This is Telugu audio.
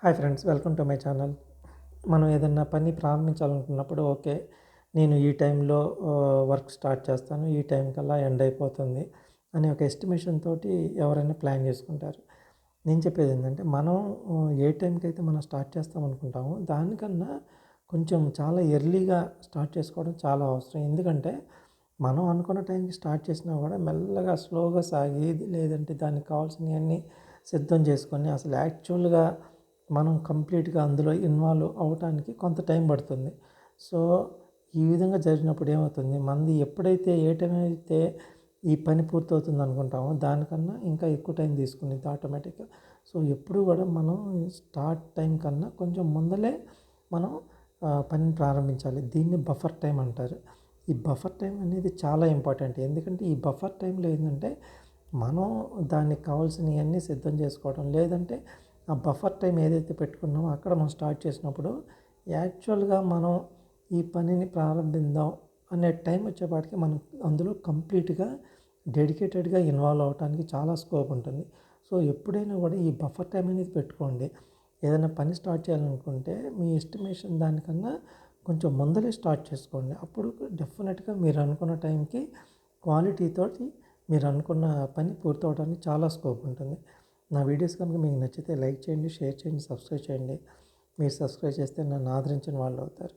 Hi friends, welcome to my channel. మనం ఏదన్నా పని ప్రారంభించాలనుకున్నప్పుడు ఓకే. నేను ఈ టైంలో వర్క్ స్టార్ట్ చేస్తాను. ఈ టైం కల్లా ఎండ్ అయిపోతుంది అనే ఒక ఎస్టిమేషన్ తోటి ఎవరైనా ప్లాన్ చేసుకుంటారు. నేను చెప్పేది ఏంటంటే మనం ఏ టైంకైతే మనం స్టార్ట్ చేస్తాం అనుకుంటామో దానికన్నా కొంచెం చాలా ఎర్లీగా స్టార్ట్ చేసుకోవడం చాలా అవసరం. ఎందుకంటే మనం అనుకున్న టైంకి స్టార్ట్ చేసినా కూడా మెల్లగా స్లోగా సాగి లేదంటే దానికి కావాల్సినవన్నీ సిద్ధం చేసుకొని అసలు యాక్చువల్గా మనం కంప్లీట్గా అందులో ఇన్వాల్వ్ అవ్వటానికి కొంత టైం పడుతుంది. సో ఈ విధంగా జరిగినప్పుడు ఏమవుతుంది, మనది ఎప్పుడైతే ఏ టైం అయితే ఈ పని పూర్తవుతుంది అనుకుంటామో దానికన్నా ఇంకా ఎక్కువ టైం తీసుకునేది ఆటోమేటిక్గా. సో ఎప్పుడు కూడా మనం స్టార్ట్ టైం కన్నా కొంచెం ముందలే మనం పనిని ప్రారంభించాలి. దీన్ని బఫర్ టైం అంటారు. ఈ బఫర్ టైం అనేది చాలా ఇంపార్టెంట్. ఎందుకంటే ఈ బఫర్ టైంలో ఏంటంటే మనం దానికి కావాల్సినవన్నీ సిద్ధం చేసుకోవడం, లేదంటే ఆ బఫర్ టైం ఏదైతే పెట్టుకున్నామో అక్కడ మనం స్టార్ట్ చేసినప్పుడు యాక్చువల్గా మనం ఈ పనిని ప్రారంభిద్దాం అనే టైం వచ్చేపాటికి మనం అందులో కంప్లీట్గా డెడికేటెడ్గా ఇన్వాల్వ్ అవ్వడానికి చాలా స్కోప్ ఉంటుంది. సో ఎప్పుడైనా కూడా ఈ బఫర్ టైం అనేది పెట్టుకోండి. ఏదైనా పని స్టార్ట్ చేయాలనుకుంటే మీ ఎస్టిమేషన్ దానికన్నా కొంచెం ముందలే స్టార్ట్ చేసుకోండి. అప్పుడు డెఫినెట్గా మీరు అనుకున్న టైంకి క్వాలిటీతోటి మీరు అనుకున్న పని పూర్తవడానికి చాలా స్కోప్ ఉంటుంది. నా వీడియోస్ కనుక మీకు నచ్చితే లైక్ చేయండి, షేర్ చేయండి, సబ్స్క్రైబ్ చేయండి. మీరు సబ్స్క్రైబ్ చేస్తే నన్ను ఆదరించిన వాళ్ళు అవుతారు.